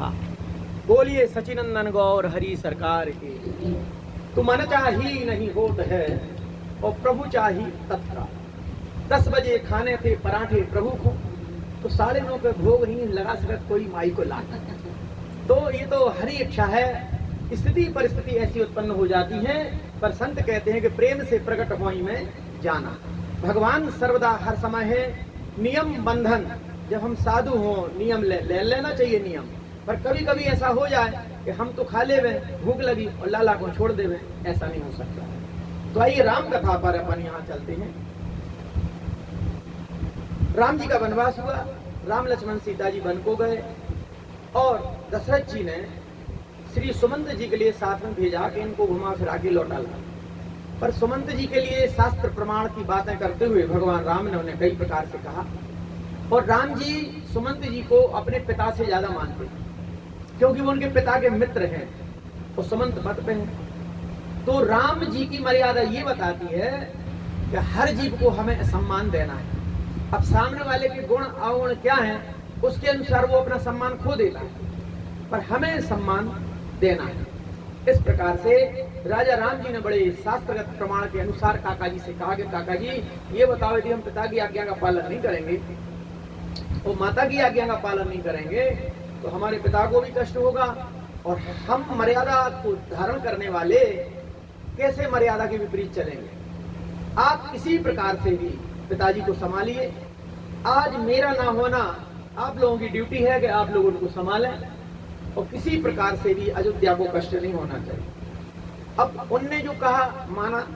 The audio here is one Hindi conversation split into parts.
कहा। बोलिए सचिनंदन गौर हरि सरकार के। तू मन चाही नहीं होत है और प्रभु चाही तत्काल। 10 बजे खाने थे पराठे प्रभु को, तो 9:30 पे भोग नहीं लगा सकत कोई माई को ला। तो ये तो हरी इच्छा है, स्थिति परिस्थिति ऐसी उत्पन्न हो जाती है, पर संत कहते हैं कि प्रेम से प्रकट होई में जाना। भगवान सर्वदा हर समय है। नियम बंधन, जब हम साधु हों नियम ले लेना चाहिए नियम, पर कभी कभी ऐसा हो जाए कि हम तो खा ले भूख लगी और लाला को छोड़ देवे, ऐसा नहीं हो सकता। तो आइए राम कथा पर अपन यहाँ चलते हैं। राम जी का वनवास हुआ, राम लक्ष्मण सीता जी वन को गए और दशरथ जी ने श्री सुमंत जी के लिए साथ में भेजा कि इनको घुमा फिरा के लौटा ला। पर सुमंत जी के लिए शास्त्र प्रमाण की बातें करते हुए भगवान राम ने उन्हें कई प्रकार से कहा, और राम जी सुमंत जी को अपने पिता से ज्यादा मानते हैं, क्योंकि वो उनके पिता के मित्र हैं और सुमंत मत पे हैं। तो राम जी की मर्यादा ये बताती है कि हर जीव को हमें सम्मान देना है। अब सामने वाले के गुण अवगुण क्या है उसके अनुसार वो अपना सम्मान खो देता है, पर हमें सम्मान देना है। इस प्रकार से राजा राम जी ने बड़े शास्त्रगत प्रमाण के अनुसार काका जी से कहा कि काका जी ये बताओ, यदि हम पिता की आज्ञा का पालन नहीं करेंगे और माता की आज्ञा का पालन नहीं करेंगे तो हमारे पिता को भी कष्ट होगा, और हम मर्यादा को धारण करने वाले कैसे मर्यादा के विपरीत चलेंगे। आप किसी प्रकार से भी पिताजी को संभालिए। आज मेरा ना होना आप लोगों की ड्यूटी है कि आप लोग उनको संभालें, और किसी प्रकार से भी अयोध्या को कष्ट नहीं होना चाहिए। अब उनने जो कहा माना।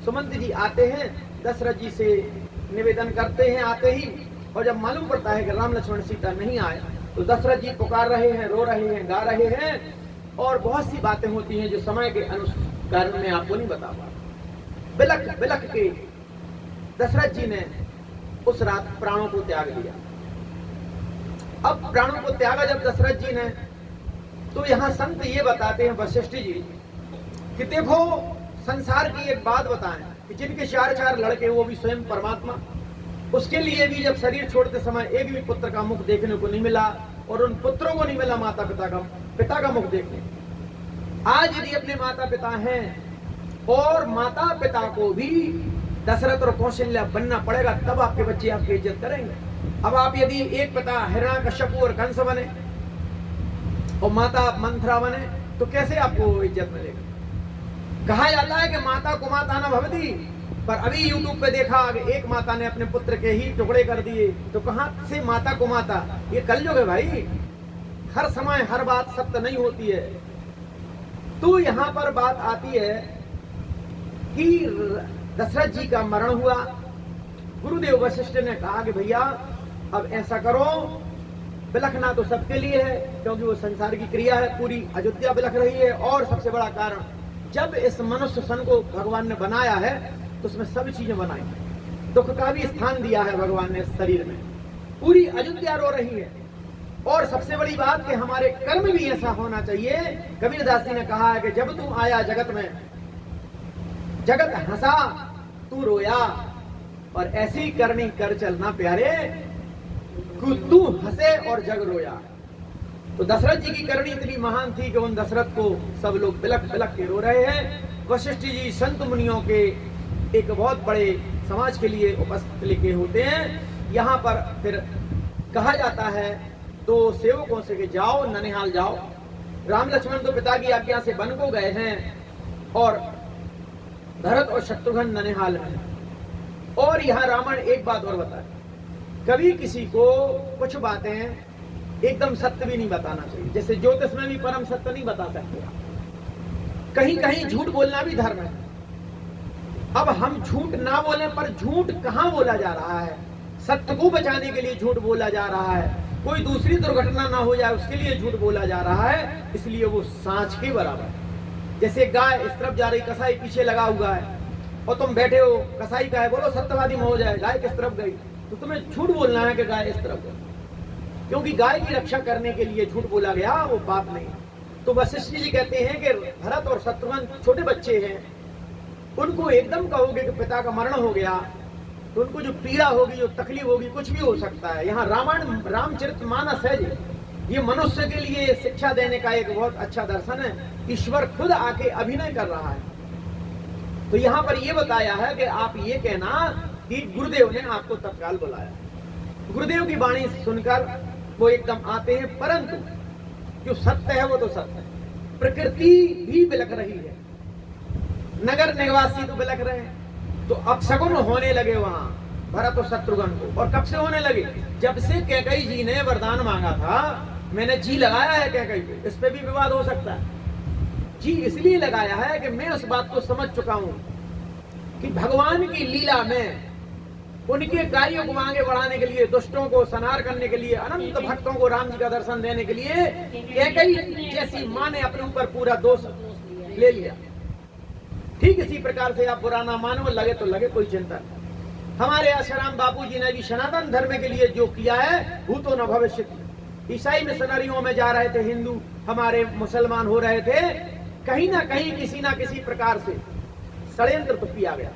सुमंत जी आते हैं, दशरथ जी से निवेदन करते हैं आते ही, और जब मालूम पड़ता है कि राम लक्ष्मण सीता नहीं आए तो दशरथ जी पुकार रहे हैं, रो रहे हैं, गा रहे हैं, और बहुत सी बातें होती हैं जो समय के अनुसार मैं आपको नहीं बता पा। बिलख बिलख के दशरथ जी ने उस रात प्राणों को त्याग दिया। अब प्राणों को त्यागा जब दशरथ जी ने, तो यहाँ संत ये बताते हैं वशिष्ठ जी कि देखो संसार की एक बात बताएं कि जिनके 4 लड़के वो भी स्वयं परमात्मा, उसके लिए भी जब शरीर छोड़ते समय एक भी पुत्र का मुख देखने को नहीं मिला, और उन पुत्रों को नहीं मिला माता पिता का मुख देखने। आज यदि अपने माता पिता हैं और माता पिता को भी दशरथ और कौशल्या बनना पड़ेगा, तब आपके बच्चे आपकी इज्जत करेंगे। अब आप यदि एक पिता हिरण्यकश्यप और कंस बने और माता मंथरा बने तो कैसे आपको इज्जत मिलेगी। कहा जाता है कि माता को माता न भवती, पर अभी यूट्यूब पे देखा कि एक माता ने अपने पुत्र के ही टुकड़े कर दिए, तो कहां से माता को माता। ये कलयुग है भाई, हर समय हर बात सत्य नहीं होती है। तो यहां पर बात आती है कि दशरथ जी का मरण हुआ। गुरुदेव वशिष्ठ ने कहा कि भैया अब ऐसा करो, बिलखना तो सबके लिए है क्योंकि वो संसार की क्रिया है, पूरी अयोध्या बिलख रही है, और सबसे बड़ा कारण जब इस मनुष्य सन को भगवान ने बनाया है तो उसमें सब चीजें बनाई, दुख का भी स्थान दिया है भगवान ने इस शरीर में। पूरी अयोध्या रो रही है, और सबसे बड़ी बात कि हमारे कर्म भी ऐसा होना चाहिए। कबीरदास जी ने कहा है कि जब तू आया जगत में, जगत हंसा तू रोया, और ऐसी करनी कर चलना प्यारे कि तू हंसे और जग रोया। तो दशरथ जी की करनी इतनी महान थी कि उन दशरथ को सब लोग बिलख बिलख के रो रहे हैं। वशिष्ठ जी संत मुनियों के एक बहुत बड़े समाज के लिए उपस्थित लिखे होते हैं। यहाँ पर फिर कहा जाता है 2 सेवकों से कि जाओ ननिहाल जाओ। राम लक्ष्मण तो पिता की आज्ञा से वन को गए हैं, और भरत और शत्रुघ्न ननिहाल में हैं। और यहाँ रावण एक बात और बताए, कभी किसी को कुछ बातें एकदम सत्य भी नहीं बताना चाहिए। जैसे ज्योतिष में भी परम सत्य नहीं बता सकते, कहीं कहीं झूठ बोलना भी धर्म है। अब हम झूठ ना बोलें, पर झूठ कहाँ बोला जा रहा है, सत्य को बचाने के लिए झूठ बोला जा रहा है, कोई दूसरी दुर्घटना ना हो जाए उसके लिए झूठ बोला जा रहा है, इसलिए वो सांच के बराबर है। जैसे गाय इस तरफ जा रही, कसाई पीछे लगा हुआ है, और तुम बैठे हो, कसाई का है बोलो सत्यवादी में हो जाए, गाय किस तरफ गई, तो तुम्हें झूठ बोलना है कि गाय इस तरफ गई, क्योंकि गाय की रक्षा करने के लिए झूठ बोला गया, वो पाप नहीं। तो वशिष्ठ जी कहते हैं कि भरत और शत्रुघ्न छोटे बच्चे हैं, उनको एकदम कहोगे कि पिता का मरण हो गया तो उनको जो पीड़ा होगी, जो तकलीफ होगी, कुछ भी हो सकता है। यहाँ रामायण रामचरितमानस है जी, ये मनुष्य के लिए शिक्षा देने का एक बहुत अच्छा दर्शन है। ईश्वर खुद आके अभिनय कर रहा है। तो यहाँ पर ये बताया है कि आप ये कहना कि गुरुदेव ने आपको तत्काल बुलाया। गुरुदेव की वाणी सुनकर वो एकदम आते हैं, परंतु जो सत्य है वो तो सत्य है। प्रकृति भी बिलख रही है, नगर निवासी तो बिलख रहे हैं। तो अपशगुन होने लगे वहां भरत और शत्रुघ्न को। और कब से होने लगे? जब से कैकेयी जी ने वरदान मांगा था। मैंने जी लगाया है कैकेयी पे, इस पे भी विवाद हो सकता है। जी इसलिए लगाया है कि मैं उस बात को समझ चुका हूं कि भगवान की लीला में उनके कार्यों को आगे बढ़ाने के लिए, दुष्टों को संहार करने के लिए, अनंत भक्तों को राम जी का दर्शन देने के लिए कैकेयी जैसी मां ने अपने ऊपर पूरा दोष ले लिया। ठीक इसी प्रकार से आप बुरा ना मानो, लगे तो लगे, कोई चिंता नहीं। हमारे आसाराम बापू जी ने भी सनातन धर्म के लिए जो किया है भूतो न भविष्य। ईसाई मिशनरियों में जा रहे थे, हिंदू हमारे मुसलमान हो रहे थे, कहीं ना कहीं किसी ना किसी प्रकार से षड्यंत्र तो किया गया।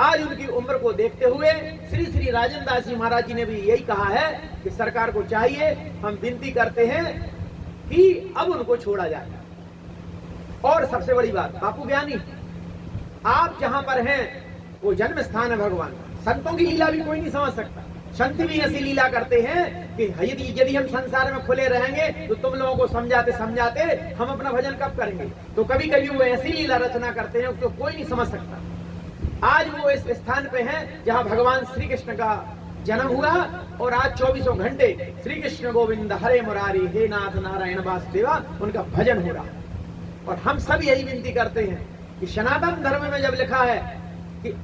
आज उनकी उम्र को देखते हुए श्री श्री राजेंद्र दास जी महाराज जी ने भी यही कहा है कि सरकार को चाहिए, हम विनती करते हैं कि अब उनको छोड़ा जाए। और सबसे बड़ी बात, बापू ज्ञानी आप जहां पर हैं वो जन्म स्थान है भगवान का। संतों की लीला भी कोई नहीं समझ सकता। संत भी ऐसी लीला करते हैं कि यदि हम संसार में खुले रहेंगे तो तुम लोगों को समझाते समझाते हम अपना भजन कब करेंगे। तो कभी कभी वो ऐसी लीला रचना करते हैं उसको कोई नहीं समझ सकता। आज वो इस स्थान पे हैं जहां भगवान श्री कृष्ण का जन्म हुआ और आज 24 घंटे श्री कृष्ण गोविंद हरे मुरारी हे नाथ नारायण वासुदेवा उनका भजन हो रहा है। और हम सब यही विनती करते हैं कि सनातन धर्म में जब लिखा है कि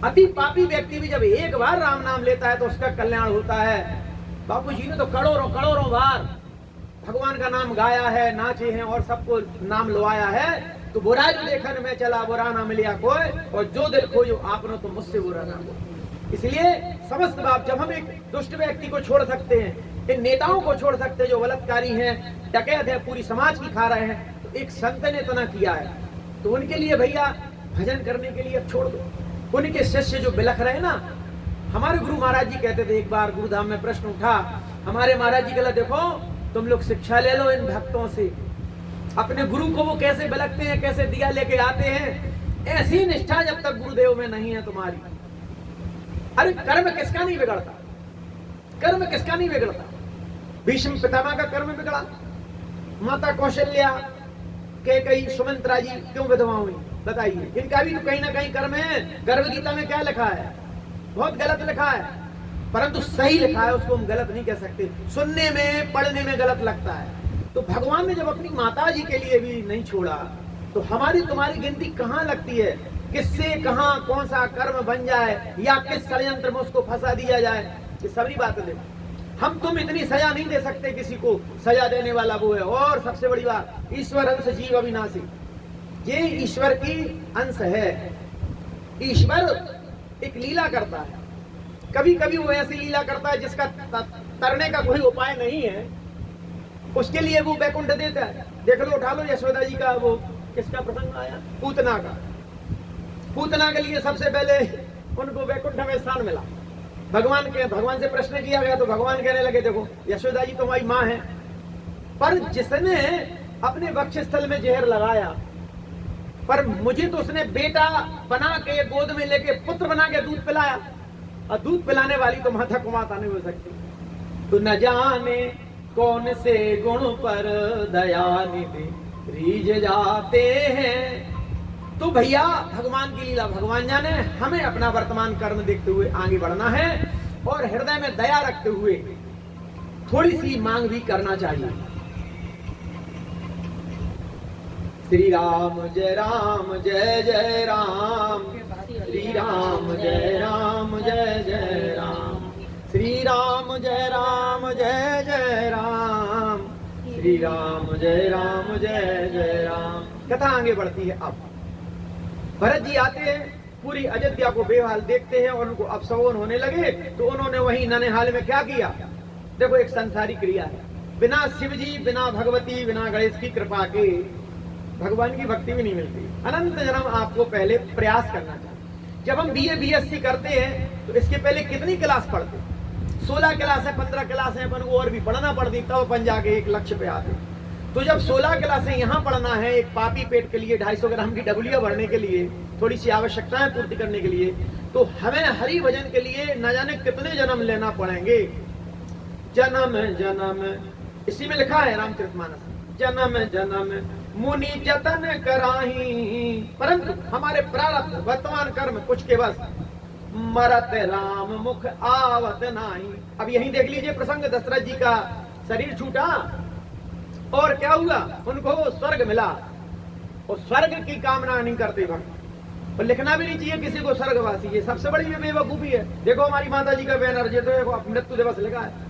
अति पापी व्यक्ति भी जब एक बार राम नाम लेता है तो उसका कल्याण होता है। बापू जी ने तो करोड़ों करोड़ों बार भगवान का नाम गाया है, नाचे हैं और सबको नाम लुआया है। तो बुरा जो देखने में चला बुरा ना मिलिया कोई, और जो दिल खोजो आपने तो मुझसे बुरा ना हो। इसलिए समस्त बाप, जब हम एक दुष्ट व्यक्ति को छोड़ सकते हैं, इन नेताओं को छोड़ सकते हैं जो बलात्कारी हैं, डकैत है, पूरी समाज की खा रहे हैं, तो एक संत ने इतना किया है तो उनके लिए भैया भजन करने के लिए अब छोड़ दो। उनके शिष्य जो बिलख रहे ना, हमारे गुरु महाराज जी कहते थे, एक बार गुरुधाम में प्रश्न उठा, हमारे महाराज जी कहते देखो तुम लोग शिक्षा ले लो इन भक्तों से, अपने गुरु को वो कैसे बिलखते हैं, कैसे दिया लेके आते हैं, ऐसी निष्ठा जब तक गुरुदेव में नहीं है तुम्हारी। अरे कर्म किसका नहीं बिगड़ता, कर्म किसका नहीं बिगड़ता। भीष्म पितामह का कर्म बिगड़ा, माता कौशल्या, कैकेयी, सुमित्रा जी क्यों विधवा हुई बताइए। इनका भी तो कहीं ना कहीं कर्म है। गर्भ गीता में क्या लिखा है, बहुत गलत लिखा है, परंतु सही लिखा है, उसको हम गलत नहीं कह सकते। सुनने में पढ़ने में गलत लगता है। तो भगवान ने जब अपनी माता जी के लिए भी नहीं छोड़ा तो हमारी तुम्हारी गिनती कहाँ लगती है, किससे कहाँ कौन सा कर्म बन जाए या किस षड्यंत्र में उसको फंसा दिया जाए, ये सारी बातें देखो। हम तुम इतनी सजा नहीं दे सकते किसी को, सजा देने वाला वो है। और सबसे बड़ी बात, ईश्वर अंश जीव अविनाशी, ये ईश्वर की अंश है। ईश्वर एक लीला करता है, कभी कभी वो ऐसी लीला करता है जिसका तरने का कोई उपाय नहीं है, उसके लिए वो वैकुंठ देता है। देख लो, उठा लो यशोदा जी का वो किसका प्रसंग आया, पूतना का। पूतना के लिए सबसे पहले उनको वैकुंठ में स्थान मिला। भगवान से प्रश्न किया गया तो भगवान कहने लगे देखो यशोदा जी तुम्हारी माँ है, पर जिसने अपने वक्षस्थल में जहर लगाया, पर मुझे तो उसने बेटा बना के गोद में लेके पुत्र बना के दूध पिलाया, और दूध पिलाने वाली तो माता कुमाता नहीं हो सकती। तो न जाने कौन से गुण पर दया निधि रीझ जाते हैं। तो भैया भगवान की लीला भगवान जाने, हमें अपना वर्तमान कर्म देखते हुए आगे बढ़ना है और हृदय में दया रखते हुए थोड़ी सी मांग भी करना चाहिए। श्री राम जय जय राम, श्री राम जय जय राम, श्री राम जय जय राम, श्री राम जय जय राम। कथा आगे बढ़ती है। अब भरत जी आते हैं, पूरी अयोध्या को बेहाल देखते हैं और उनको अपशगुन होने लगे। तो उन्होंने वहीं ननिहाल में क्या किया, देखो एक संसारी क्रिया है। बिना शिव जी, बिना भगवती, बिना गणेश की कृपा के भगवान की भक्ति भी नहीं मिलती। अनंत जन्म आपको पहले प्रयास करना चाहिए। जब हम BA BSc करते हैं तो इसके पहले कितनी क्लास पढ़ते, 16 क्लासें 15 क्लासें अपन को और भी पढ़ना पड़ती, तब अपन जाके एक लक्ष्य पे आते। तो जब 16 क्लासें यहाँ पढ़ना है एक पापी पेट के लिए, 250 ग्राम की डबलिया भरने के लिए, थोड़ी सी आवश्यकताएं पूर्ति करने के लिए, तो हमें हरि भजन के लिए न जाने कितने जन्म लेना पड़ेंगे। जन्म जन्म, इसी में लिखा है रामचरितमानस, जन्म जन्म मुनि जतन कराही, परंतु हमारे प्रारब्ध वर्तमान कर्म कुछ के बस, मरत राम मुख आवत नाही। अब यहीं देख लीजिए प्रसंग, दशरथ जी का शरीर छूटा और क्या हुआ, उनको स्वर्ग मिला, और स्वर्ग की कामना नहीं करते भक्त, और लिखना भी नहीं चाहिए किसी को स्वर्गवासी, ये सबसे बड़ी बेवकूफी है। देखो हमारी माता जी का बैनर, ये तो मृत्यु दिवस लिखा है,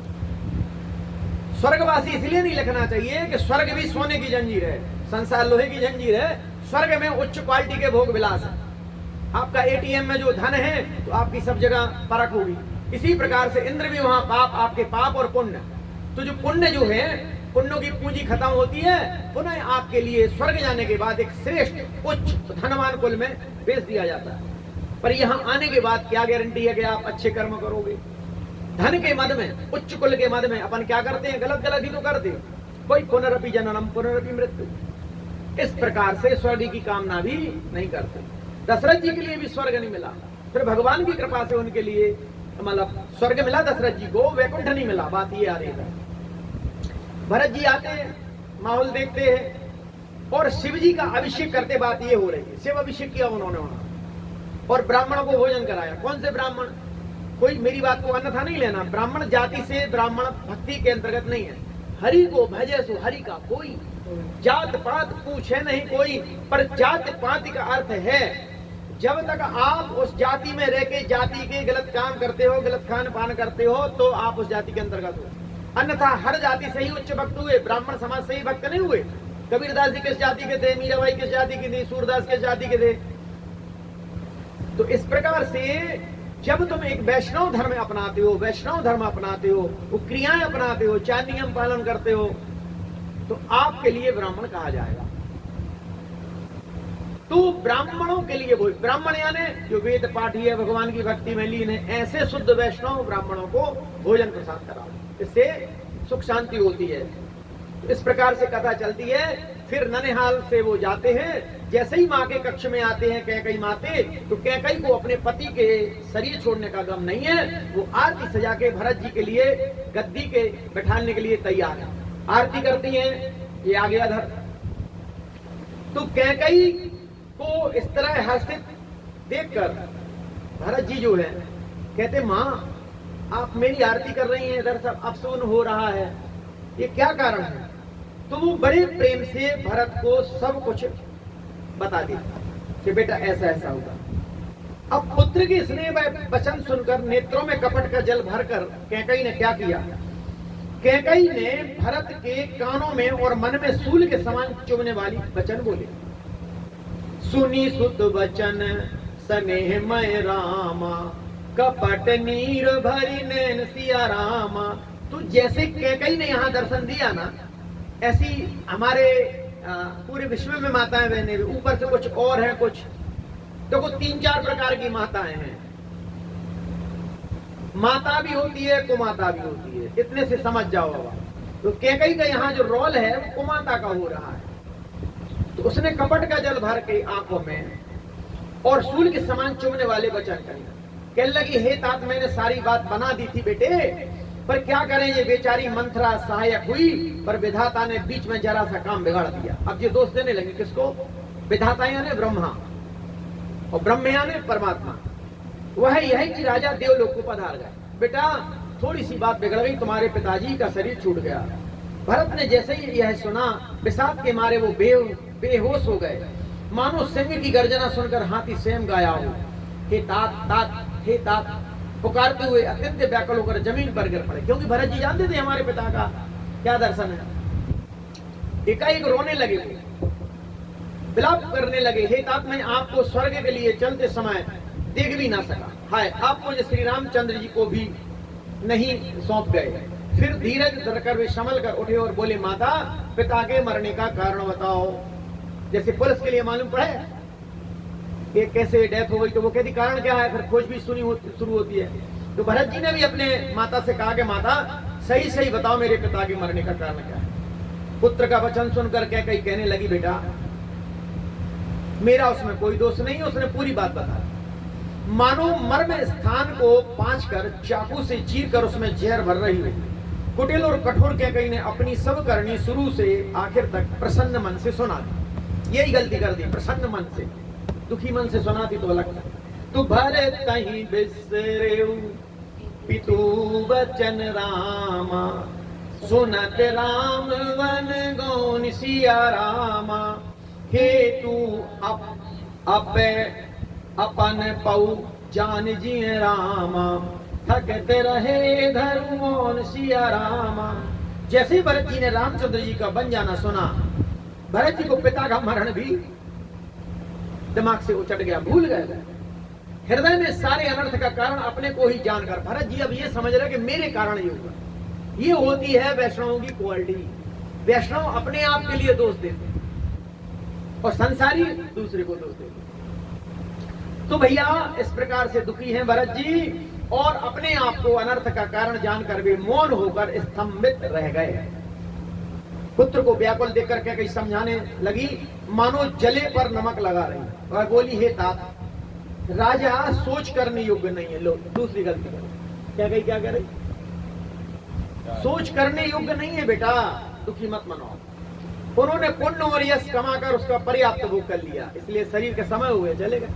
स्वर्गवासी इसलिए नहीं लिखना चाहिए कि स्वर्ग भी सोने की जंजीर है, संसार लोहे की जंजीर है, स्वर्ग में उच्च क्वालिटी के भोग विलास है। आपका एटीएम में जो धन है तो आपकी सब जगह परख होगी। इसी प्रकार से इंद्र भी वहां पाप, आपके पाप और पुण्य, तो जो पुण्य जो है, पुण्यों की पूंजी खत्म होती है, पुनः आपके लिए स्वर्ग जाने के बाद एक श्रेष्ठ उच्च धनवान कुल में भेज दिया जाता है। पर यहाँ आने के बाद क्या गारंटी है कि आप अच्छे कर्म करोगे। धन के मद में, उच्च कुल के मद में अपन क्या करते हैं, गलत गलत ही तो करते हैं, कोई पुनरपि जननम पुनरपि मृत्यु, इस प्रकार से स्वर्ग की कामना भी नहीं करते। दशरथ जी के लिए भी स्वर्ग नहीं मिला, फिर भगवान की कृपा से उनके लिए मतलब स्वर्ग मिला, दशरथ जी को वैकुंठ नहीं मिला। बात ये आ रही है, भरत जी आते हैं, माहौल देखते हैं और शिव जी का अभिषेक करते, बात ये हो रही है, शिव अभिषेक किया उन्होंने वहां और ब्राह्मणों को भोजन कराया। कौन से ब्राह्मण, कोई मेरी बात को अन्यथा नहीं लेना, ब्राह्मण जाति से ब्राह्मण भक्ति के अंतर्गत नहीं है। हरि को भजे सो हरि का कोई, जात पात पूछे नहीं कोई, पर जात पात का अर्थ है जब तक आप उस जाति में रह के जाति के गलत काम करते हो, गलत खान पान करते हो, तो आप उस जाति के अंतर्गत हो। अन्यथा हर जाति से ही उच्च भक्त हुए, ब्राह्मण समाज से ही भक्त नहीं हुए। कबीरदास जी किस जाति के थे, मीराबाई किस जाति की थी, सूरदास किस जाति के थे। तो इस प्रकार से जब तुम एक वैष्णव धर्म अपनाते हो, वैष्णव धर्म अपनाते हो, वो क्रियाएं अपनाते हो, 4 नियम पालन करते हो, तो आपके लिए ब्राह्मण कहा जाएगा। तो ब्राह्मणों के लिए वो ब्राह्मण यानी जो वेद पाठी है, भगवान की भक्ति में लीन है, ऐसे शुद्ध वैष्णव ब्राह्मणों को भोजन प्रसाद कराओ, इससे सुख शांति होती है। तो इस प्रकार से कथा चलती है। फिर ननिहाल से वो जाते हैं, जैसे ही माँ के कक्ष में आते हैं कैकई माते, तो कैकई को अपने पति के शरीर छोड़ने का गम नहीं है। वो आरती सजा के भरत जी के लिए गद्दी के बैठाने के लिए तैयार है, आरती करती हैं, ये आ गया धर। तो कैकई को इस तरह हर्षित देखकर भरत जी जो है कहते, माँ आप मेरी आरती कर रही हैं, इधर सब अफसून हो रहा है, ये क्या कारण है। तो वो बड़े प्रेम से भरत को सब कुछ बता देता कि बेटा ऐसा ऐसा होगा। अब पुत्र की स्नेह वचन सुनकर नेत्रों में कपट का जल भरकर कैकई ने क्या किया, कैकई ने भरत के कानों में और मन में सूल के समान चुभने वाली वचन बोले। सुनी सुत वचन स्नेहमय रामा, कपट नीर भरी नैन सिया रामा। तो जैसे कैकई ने यहाँ दर्शन दिया ना, ऐसी हमारे पूरे विश्व में माताएं बहने, ऊपर से कुछ और है, कुछ देखो 3-4 प्रकार की माताएं हैं। माता भी होती है, कुमाता भी होती है, इतने से समझ जाओ। तो कैकई का यहाँ जो रोल है वो कुमाता का हो रहा है। तो उसने कपट का जल भर के आंखों में और सूल के समान चुभने वाले वचन कहने लगी, हे तात मैंने सारी बात बना दी थी बेटे, पर क्या करें, ये बेचारी मंथरा सहायक हुई, पर विधाता ने बीच में जरा सा काम बिगाड़ दिया। अब ये दोष देने लगे किसको, विधाता यानी ब्रह्मा, और ब्रह्म यानी परमात्मा। वह यह कि राजा देवलोक को पधार गए। बेटा थोड़ी सी बात बिगड़ गई, तुम्हारे पिताजी का शरीर छूट गया। भरत ने जैसे ही यह सुना, विषाद के मारे वो बेहोश हो गए, मानो सिंह की गर्जना सुनकर हाथी स्वयं गाया हो। हे तात तात, हे तात पुकारते हुए अत्यंत व्याकुल होकर जमीन पर गिर पड़े, क्योंकि भरत जी जानते थे हमारे पिता का क्या दर्शन है। एकाएक रोने लगे, विलाप करने लगे, हे तात मैं आपको स्वर्ग के लिए चलते समय देख भी ना सका, हाय आप मुझे श्री रामचंद्र जी को भी नहीं सौंप गए। फिर धीरज धरकर वे संभल कर उठे और बोले, माता पिता के मरने का कारण बताओ। जैसे पुलिस के लिए मालूम पड़े कि कैसे डेथ हो गई, तो वो कहती कारण क्या है, फिर खोज भी शुरू होती है। तो भरत जी ने भी अपने माता से कहा कि माता सही सही बताओ मेरे पिता के मरने का कारण क्या है। पुत्र का वचन सुनकर कैकेयी कहने लगी बेटा मेरा उसमें कोई दोष नहीं है। उसने पूरी बात बता मानो मर्म स्थान को पांच कर चाकू से चीर कर उसमें जहर भर रही हो। कुटिल और कठोर कैकेयी ने अपनी सब करनी शुरू से आखिर तक प्रसन्न मन से सुना दी। यही गलती कर दी, प्रसन्न मन से, दुखी मन से सुना दी तो अलग था। तू भरत तहीं बिसरेऊ पितु वचन रामा सुनत राम वन गौन सिया रामा हे तू अपन पऊ जान जी रामा थकत रहे धर्मोन सिया रामा। जैसे ही भरत जी ने रामचंद्र जी का बन जाना सुना, भरत जी को पिता का मरण भी दिमाग से उचट गया, भूल गए। हृदय में सारे अनर्थ का कारण अपने को ही जानकर भरत जी अब ये समझ रहे कि मेरे कारण ये होगा। ये होती है वैष्णवों की क्वालिटी। वैष्णव अपने आप के लिए दोष देते और संसारी दूसरे को दोष देते। तो भैया इस प्रकार से दुखी हैं भरत जी और अपने आप को अनर्थ का कारण जानकर वे मौन होकर स्तंभित रह गए। पुत्र को व्याकुल देखकर कैकेयी समझाने लगी मानो जले पर नमक लगा रही और बोली हे तात राजा सोच करने योग्य नहीं है। लोग दूसरी गलती कर कैकेयी क्या कह रही, सोच करने योग्य नहीं है बेटा, दुखी मत मनाओ। उन्होंने पुण्य और यश कमाकर उसका पर्याप्त भोग कर लिया, इसलिए शरीर के समय हुए चले गए।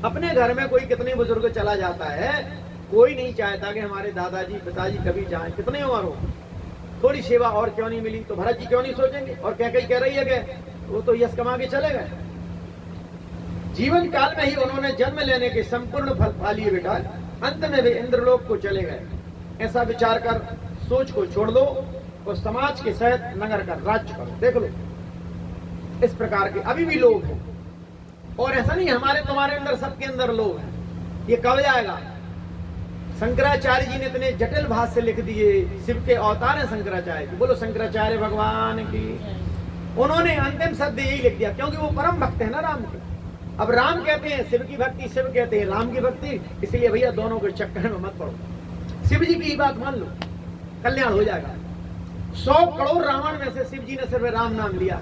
अपने घर में कोई कितने बुजुर्ग चला जाता है, कोई नहीं चाहता कि हमारे दादाजी पिताजी कभी जाएं, कितने उम्र हो, थोड़ी सेवा और क्यों नहीं मिली। तो भरत जी क्यों नहीं सोचेंगे। और कैकेयी कह रही है कि वो तो यश कमा के चले गए। जीवन काल में ही उन्होंने जन्म लेने के संपूर्ण फल पा लिए बेटा, अंत में वे इंद्रलोक को चले गए। ऐसा विचार कर सोच को छोड़ दो और समाज के सहित नगर का राज्य करो। देख लो इस प्रकार के अभी भी लोग हैं और ऐसा नहीं हमारे तुम्हारे अंदर सबके अंदर लोग हैं। ये कब जाएगा। शंकराचार्य जी ने इतने जटिल भाषा से लिख दिए, शिव के अवतार है शंकराचार्य जी, बोलो शंकराचार्य भगवान की। उन्होंने अंतिम शब्द यही लिख दिया क्योंकि वो परम भक्त है ना राम के। अब राम कहते हैं शिव की भक्ति, शिव कहते हैं राम की भक्ति, इसलिए भैया दोनों के चक्कर में मत पड़ो। शिव जी की बात मान लो, कल्याण हो जाएगा। 100 करोड़ रावण में से शिव जी ने सिर्फ राम नाम लिया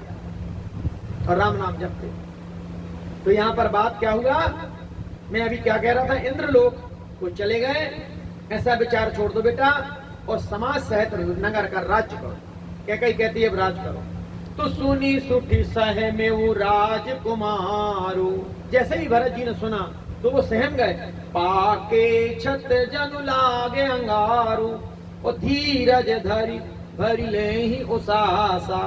और राम नाम जपते। तो यहाँ पर बात क्या हुआ, मैं अभी क्या कह रहा था, इंद्रलोक को चले गए। ऐसा विचार छोड़ दो बेटा और समाज सहित नगर का राज्य करो। कैकेयी कहती है राज करो। तो सुनी सुठी सह में वो राजकुमारो। जैसे ही भरत जी ने सुना तो वो सहम गए। पाके छत जनु लागे अंगारू और धीरज धरी भरी ले ही उसासा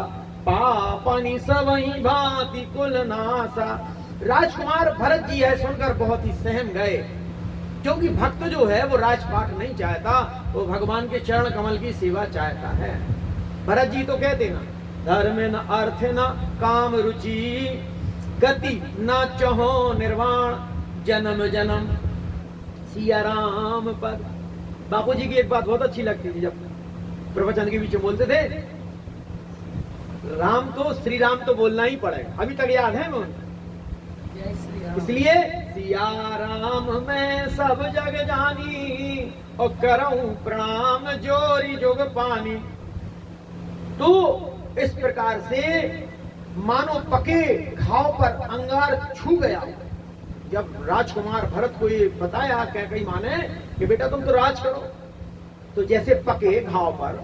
पापनी सवही भांति कुल नासा। राजकुमार भरत जी है सुनकर बहुत ही सहम गए, क्योंकि भक्त जो है वो राजपाट नहीं चाहता, वो भगवान के चरण कमल की सेवा चाहता है। भरत जी तो कहते ना धर्म न अर्थ न काम रुचि गति न चहो निर्वाण जन्म जन्म सिया राम पर। बापू जी की एक बात बहुत अच्छी लगती थी, जब प्रवचन के बीच में बोलते थे राम तो श्री राम तो बोलना ही पड़ेगा, अभी तक याद है मुझे। इसलिए सिया राम मैं सब जग जानी और करऊं प्रणाम जोरी जोग पानी। तो इस प्रकार से मानो पके घाव पर अंगार छू गया। जब राजकुमार भरत को ये बताया कैकेयी माने कि बेटा तुम तो राज करो, तो जैसे पके घाव पर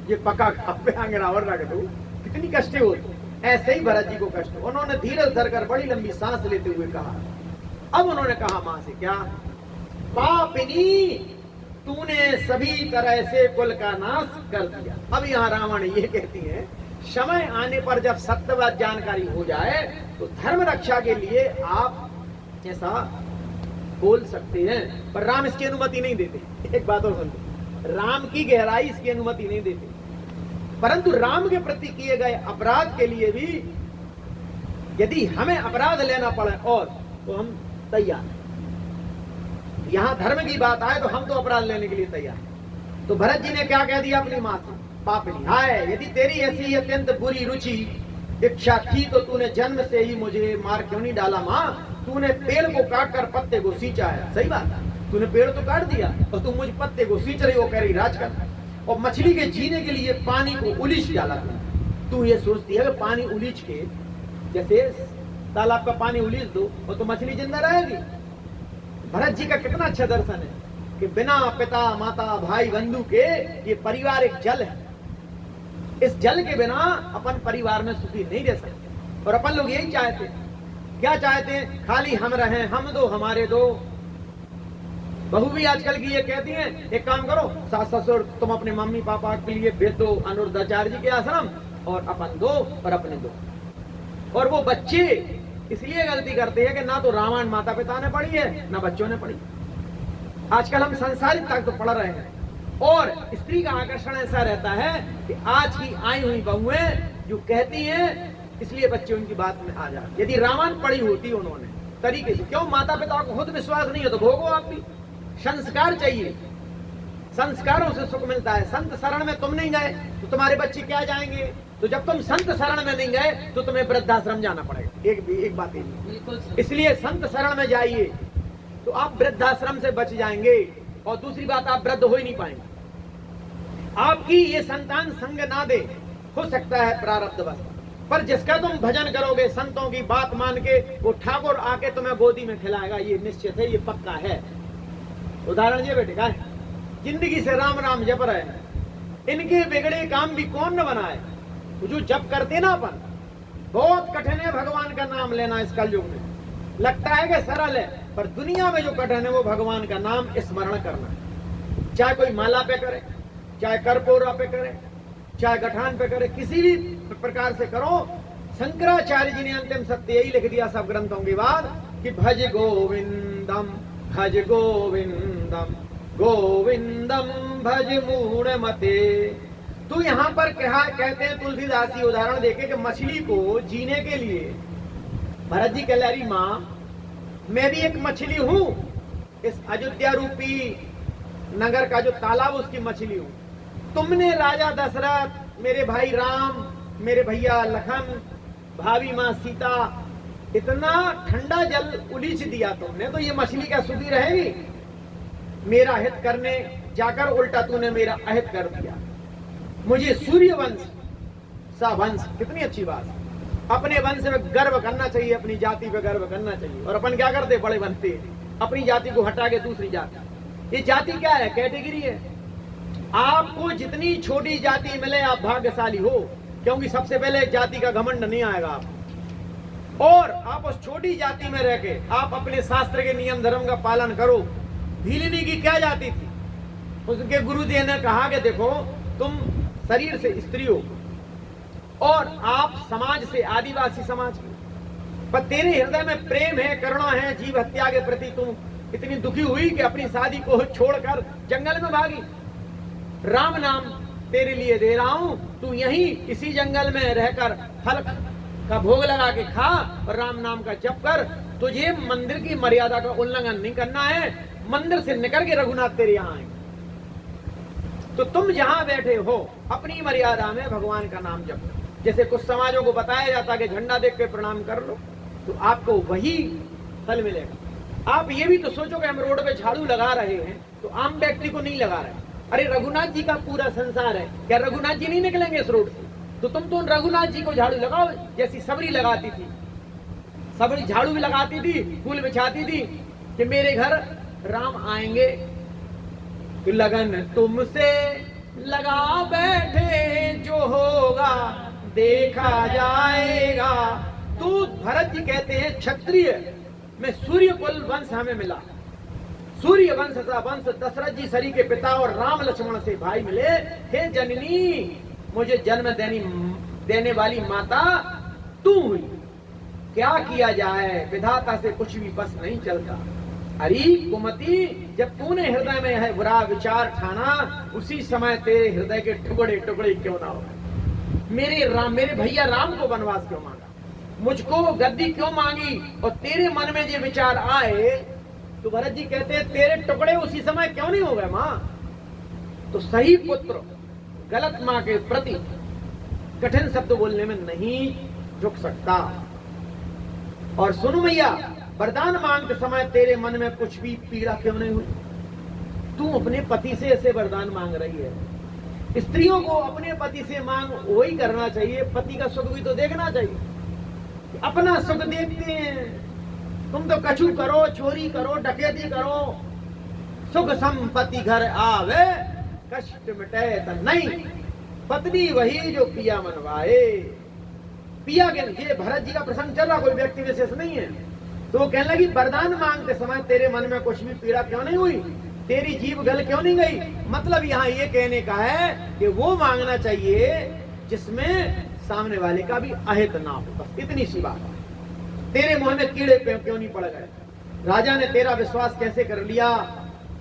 ये पका घाव पे अंगरावर रख दो कितनी कष्ट होती, ऐसे ही भरत जी को कष्ट। उन्होंने धीरज धरकर बड़ी लंबी सांस लेते हुए कहा। अब उन्होंने कहा मां से क्या, पापिनी तूने सभी तरह से कुल का नाश कर दिया। अब यहाँ रावण ये कहती है समय आने पर जब सत्यवत जानकारी हो जाए तो धर्म रक्षा के लिए आप ऐसा बोल सकते हैं, पर राम इसकी अनुमति नहीं देते। एक बात और सुन, राम की गहराई इसकी अनुमति नहीं देते, परंतु राम के प्रति किए गए अपराध के लिए भी यदि हमें अपराध लेना पड़े और तो हम तैयार हैं। यहां धर्म की बात आए तो हम तो अपराध लेने के लिए तैयार हैं। तो भरत जी ने क्या कह दिया अपनी मां से, पापनी हाय यदि तेरी ऐसी अत्यंत बुरी रुचि इच्छा थी तो तूने जन्म से ही मुझे मार क्यों नहीं डाला। मां तूने पेड़ को काट कर पत्ते को सींचा है, सही बात है, तूने पेड़ तो काट दिया और तुम मुझ पत्ते को सींच रही हो, कह रही राज कर। और मछली के जीने के लिए पानी को उलीच डाला तू ये सोचती है कि पानी उलीच के, जैसे तालाब का पानी उलीच दो और तो मछली जिंदा रहेगी। भरत जी का कितना अच्छा दर्शन है कि बिना पिता माता भाई बंधु के ये परिवार एक जल है। इस जल के बिना अपन परिवार में सुखी नहीं रह सकते। और अपन लोग यही चाहते हैं, क्या चाहते हैं? खाली हम रहें, हम दो हमारे दो। बहू भी आजकल की ये कहती हैं, एक काम करो सास ससुर तुम अपने मम्मी पापा के लिए भेज दो अनुरुद्धाचार्य जी के आश्रम, और अपन दो और अपने दो। और वो बच्चे इसलिए गलती करते हैं कि ना तो रामायण माता पिता ने पढ़ी है ना बच्चों ने पढ़ी। आजकल हम संसारिक तक तो पढ़ रहे हैं, और स्त्री का आकर्षण ऐसा रहता है कि आज की आई हुई बहुएं जो कहती हैं, इसलिए बच्चे उनकी बात में आ जाते। यदि रामायण पढ़ी होती उन्होंने तरीके से, क्यों माता पिता को खुद विश्वास नहीं हो तो भोगो आप भी। संस्कार चाहिए, संस्कारों से सुख मिलता है। संत शरण में तुम नहीं गए तो तुम्हारे बच्चे क्या जाएंगे? तो जब तुम संत शरण में नहीं गए तो तुम्हें वृद्धाश्रम जाना पड़ेगा। एक बात है, इसलिए संत शरण में जाइए तो आप वृद्धाश्रम से बच जाएंगे। और दूसरी बात, आप वृद्ध हो ही नहीं पाएंगे। आपकी ये संतान संग ना दे, हो सकता है प्रारब्धवश, पर जिसका तुम भजन करोगे, संतों की बात मान के, वो ठाकुर आके तुम्हें गोदी में खिलाएगा, ये निश्चित है, ये पक्का है। उदाहरण ये बेटे का है, जिंदगी से राम राम जप रहे हैं, इनके बिगड़े काम भी कौन न बनाए। जो जप करते ना अपन, बहुत कठिन है भगवान का नाम लेना इस कलयुग में। लगता है कि सरल है, पर दुनिया में जो कठिन है वो भगवान का नाम स्मरण करना है। चाहे कोई माला पे करे, चाहे कर्पूरा पे करे, चाहे गठान पे करे, किसी भी प्रकार से करो। शंकराचार्य जी ने अंतिम सत्य यही लिख दिया सब ग्रंथों के बाद कि भज गोविंदम भज गोविंदम गोविंदम भज मूढ़ मते। तो यहाँ पर कहते हैं तुलसीदास जी उदाहरण देके कि मछली को जीने के लिए, भरत जी कह रही माँ मैं भी एक मछली हूं, इस अयोध्या रूपी नगर का जो तालाब उसकी मछली हूं। तुमने राजा दशरथ, मेरे भाई राम, मेरे भैया लखन, भाभी माँ सीता, इतना ठंडा जल उलीच दिया तुमने, तो ये मछली क्या सूखी रहेगी? मेरा हित करने जाकर उल्टा तूने मेरा अहित कर दिया। मुझे सूर्य वंश सा वंश, कितनी अच्छी बात। अपने वंश में गर्व करना चाहिए, अपनी जाति पे गर्व करना चाहिए। और अपन क्या करते, बड़े बनते हैं, अपनी जाति को हटा के दूसरी जाति। ये जाति क्या है? कैटेगरी है। आपको जितनी छोटी जाति मिले आप भाग्यशाली हो, क्योंकि सबसे पहले जाति का घमंड नहीं आएगा आप। और आप उस छोटी जाति में रह के आप अपने शास्त्र के नियम धर्म का पालन करो। भीलिनी की क्या जाति थी? उसके गुरुदेव ने कहा कि देखो तुम शरीर से स्त्री हो और आप समाज से आदिवासी समाज की, पर तेरे हृदय में प्रेम है, करुणा है, जीव हत्या के प्रति तुम इतनी दुखी हुई कि अपनी शादी को छोड़कर जंगल में भागी। राम नाम तेरे लिए दे रहा हूं, तू यहीं इसी जंगल में रहकर फल का भोग लगा के खा और राम नाम का जप कर। तुझे मंदिर की मर्यादा का उल्लंघन नहीं करना है, मंदिर से निकल के रघुनाथ तेरे यहाँ आएंगे। तो तुम जहां बैठे हो अपनी मर्यादा में भगवान का नाम जप। जैसे कुछ समाजों को बताया जाता है कि झंडा देख के प्रणाम कर लो, तो आपको वही फल मिलेगा। आप ये भी तो सोचो कि हम रोड पे झाड़ू लगा रहे हैं तो आम व्यक्ति को नहीं लगा रहे। अरे रघुनाथ जी का पूरा संसार है, क्या रघुनाथ जी नहीं निकलेंगे इस रोड से? तो तुम तो रघुनाथ जी को झाड़ू लगाओ, जैसी सबरी लगाती थी। सबरी झाड़ू भी लगाती थी, फूल बिछाती थी कि मेरे घर राम आएंगे। तो लगन तुमसे लगा बैठे, जो होगा देखा जाएगा। तो भरत जी कहते हैं क्षत्रिय में सूर्य कुल वंश हमें मिला। सूर्य वंश सा वंश दशरथ जी सरी के पिता और राम लक्ष्मण से भाई मिले। हे जननी, मुझे जन्म देने वाली माता तू हुई। क्या किया जाए, विधाता से कुछ भी बस नहीं चलता। अरे कुमति, जब तूने हृदय में है बुरा विचार ठाना, उसी समय तेरे हृदय के टुकड़े टुकड़े क्यों ना हो। मेरे भैया राम को वनवास क्यों मांगा, मुझको गद्दी क्यों मांगी, और तेरे मन में ये विचार आए तो भरत जी कहते हैं तेरे टुकड़े उसी समय क्यों नहीं हो गए मां। तो सही पुत्र गलत मां के प्रति कठिन शब्द बोलने में नहीं झुक सकता। और सुनो मैया, वरदान मांगते समय तेरे मन में कुछ भी पीड़ा क्यों नहीं हुई। तू अपने पति से ऐसे वरदान मांग रही है। स्त्रियों को अपने पति से मांग वही करना चाहिए, पति का सुख भी तो देखना चाहिए। अपना सुख देखते हैं, तुम तो कछु करो, चोरी करो, डकैती करो, सुख संपत्ति घर आवे, कष्ट मिटे तन नहीं, पत्नी वही जो पिया मनवाए। पिया के ये भरत जी का प्रसंग चल रहा, कोई व्यक्ति विशेष नहीं है। तो वो कहने लगी वरदान मांगते समय तेरे मन में कुछ भी पीड़ा क्यों नहीं हुई, तेरी जीभ गल क्यों नहीं गई। मतलब यहाँ ये कहने का है कि वो मांगना चाहिए जिसमें सामने वाले का भी अहित ना हो, बस इतनी सी बात है। तेरे मुंह में कीड़े क्यों नहीं पड़ गए, राजा ने तेरा विश्वास कैसे कर लिया,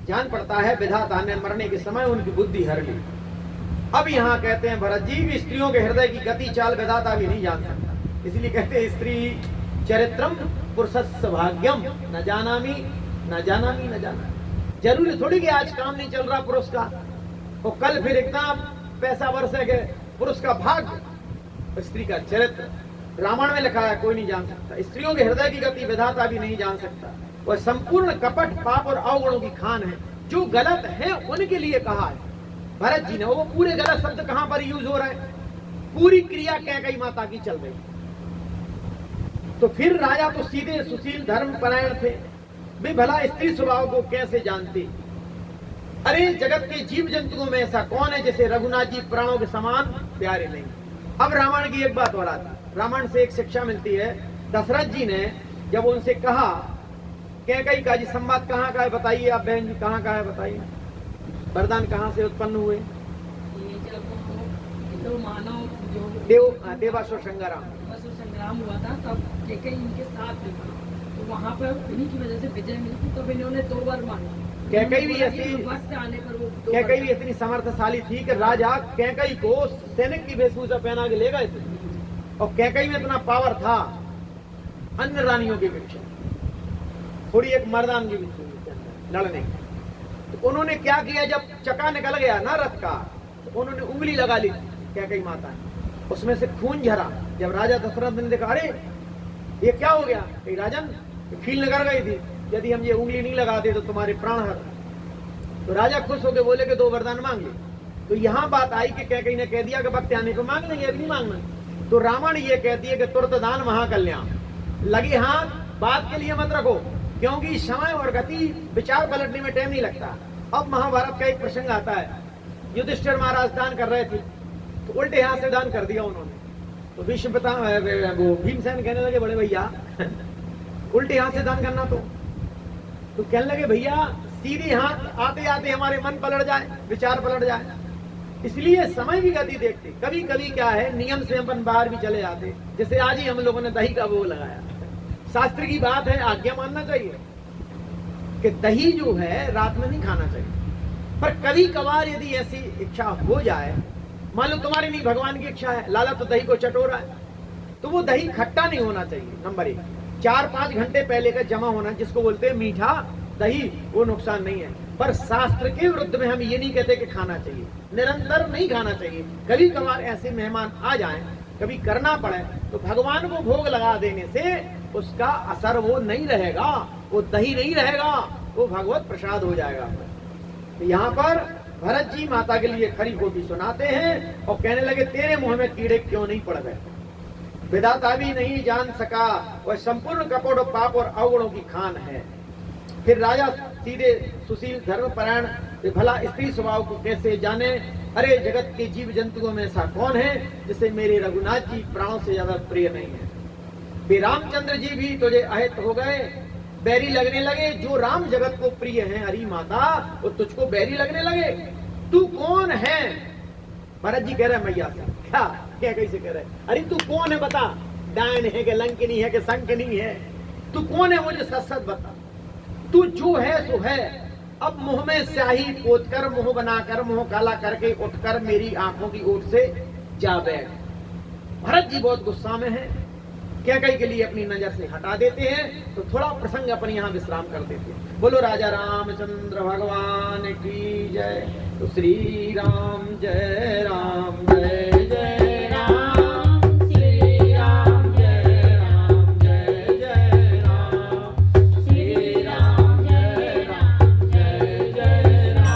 जान पड़ता है विधाता ने मरने के समय उनकी बुद्धि हर ली। अब यहाँ कहते हैं भरत जी की स्त्रियों के हृदय की गति चाल विधाता भी नहीं जान सकता, इसलिए कहते हैं स्त्री चरित्रम पुरुषस्य भाग्यम न जानामी न जानामी न जाना। जरूरी थोड़ी कि आज काम नहीं चल रहा पुरुष का, वो कल फिर इतना पैसा बरसेगा, पुरुष का भाग्य, स्त्री का चरित्र रामायण में लिखा है, कोई नहीं जान सकता। स्त्रियों के हृदय की गति विधाता भी नहीं जान सकता। वह संपूर्ण कपट पाप और अवगुणों की खान है, जो गलत है उनके लिए कहा है भरत जी ने। वो पूरे गलत शब्द कहां पर यूज हो रहे हैं, पूरी क्रिया कैकेयी माता की चल रही। तो फिर राजा तो सीधे सुशील धर्म परायण थे, वे भला स्त्री स्वभाव को कैसे जानते। अरे जगत के जीव जंतुओं में ऐसा कौन है जिसे रघुनाथ जी प्राणों के समान प्यारे नहीं। अब रामायण की एक बात हो रहा था, रामायण से एक शिक्षा मिलती है। दशरथ जी ने जब उनसे कहा कैकेयी का जी संवाद कहाँ का है बताइए, आप बहन जी कहाँ का है बताइए, वरदान कहाँ से उत्पन्न हुए। तो मानव जो देवासुर संग्राम हुआ था तब कैकेयी इनके साथ में था, तो वहाँ पर इन्हीं की वजह से विजय मिली थी, तब इन्होंने 2 बार मांगा। कैकेयी भी ऐसी आने पर वो कैकेयी भी इतनी समर्थशाली थी कि राजा कैकेयी को सैनिक की वेशभूषा पहना के ले गए थे, और कैकेयी में इतना पावर था अन्य रानियों की अपेक्षा, थोड़ी एक मर्दान की भी लड़ने। तो उन्होंने क्या किया, जब चक्का निकल गया ना रथ का, तो उन्होंने उंगली लगा ली कैकेयी माता ने, उसमें से खून झरा। जब राजा दशरथ ने देखा अरे ये क्या हो गया, कहीं राजन खील निकल गई थी, यदि हम ये उंगली नहीं लगाते तो तुम्हारे प्राण हर। तो राजा खुश होकर बोले कि 2 वरदान मांग ले। तो यहाँ बात आई कि कैकेयी ने कह दिया कि वक्त आने को मांग लेंगे, अभी नहीं मांगना। तो रामायण ये कहती है कि तुरंत दान महाकल्याण, लगे हाथ बात के लिए मत रखो, क्योंकि समय और गति विचार पलटने में टाइम नहीं लगता। अब महाभारत का एक प्रसंग आता है, युधिष्ठिर महाराज दान कर रहे थे, तो उल्टे हाथ से दान कर दिया उन्होंने। तो भीष्म वो भीमसेन कहने लगे बड़े भैया उल्टे हाथ से दान करना, तो कहने लगे भैया सीधे हाथ आते आते हमारे मन पलट जाए, विचार पलट जाए, इसलिए समय की गति देखते। कभी कभी क्या है नियम से अपन बाहर भी चले जाते, जैसे आज ही हम लोगों ने दही का वो लगाया, शास्त्र की बात है, आज्ञा मानना चाहिए कि दही जो है रात में नहीं खाना चाहिए। पर कभी कभार यदि ऐसी इच्छा हो जाए, मान लो तुम्हारी नहीं भगवान की इच्छा है, लाला तो दही को चटो रहा है, तो वो दही खट्टा नहीं होना चाहिए। नंबर 1, 4-5 घंटे पहले का जमा होना, जिसको बोलते हैं मीठा दही, वो नुकसान नहीं है। पर शास्त्र के विरुद्ध में हम ये नहीं कहते कि खाना चाहिए, निरंतर नहीं खाना चाहिए। कभी कभार ऐसे मेहमान आ जाएं, कभी करना पड़े, तो भगवान को भोग लगा देने से उसका असर वो नहीं रहेगा, वो दही नहीं रहेगा, वो भगवत प्रसाद हो जाएगा। तो यहाँ पर भरत जी माता के लिए खरी खोटी सुनाते हैं और कहने लगे तेरे मुंह में कीड़े क्यों नहीं पड़ गए, विधाता भी नहीं जान सका, वह संपूर्ण कपट और पाप और अवगुणों की खान है। फिर राजा सीधे सुशील धर्मपरायण भला स्त्री स्वभाव को कैसे जाने। अरे जगत के जीव जंतुओं में ऐसा कौन है जिसे मेरे रघुनाथ जी प्राणों से ज्यादा प्रिय नहीं है। वे रामचंद्र जी भी तुझे अहित हो गए, बैरी लगने लगे। जो राम जगत को प्रिय है हरी माता, वो तुझको बैरी लगने लगे। तू कौन है? भरत जी कह रहे मैया से। क्या क्या कैसे कह रहे? अरे तू कौन है बता, डायन है कि लंकिनी है कि संकिनी है, तू कौन है मुझे सच सच बता। तू जो है सो है। अब मुंह में स्याही पोतकर, मुंह बनाकर, मुंह काला करके उठकर मेरी आंखों की ओर से जा बैठ। भरत जी बहुत गुस्सा में है, कैकेयी के लिए अपनी नजर से हटा देते हैं। तो थोड़ा प्रसंग अपन यहाँ विश्राम कर देते हैं। बोलो राजा रामचंद्र भगवान की जय। तो श्री राम जय राम जय जय राम, श्री राम जय राम जय जय राम, श्री राम जय राम जय जय राम।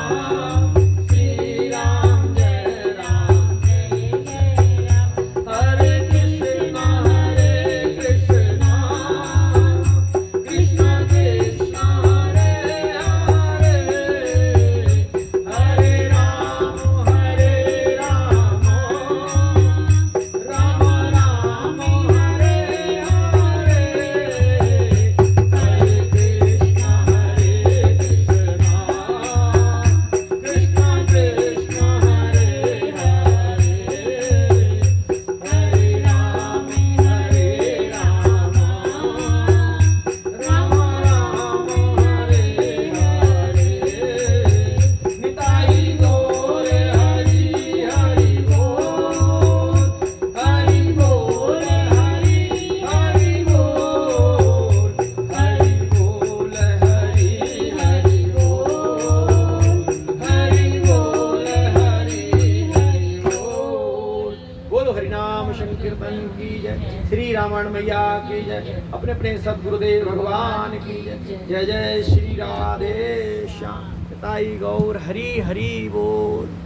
नाम संकीर्तन की जय। श्री रामायण मैया की जय। अपने अपने सद्गुरुदेव भगवान की जय। जय जय श्री राधे श्याम। ताई गौर हरि हरि बोल।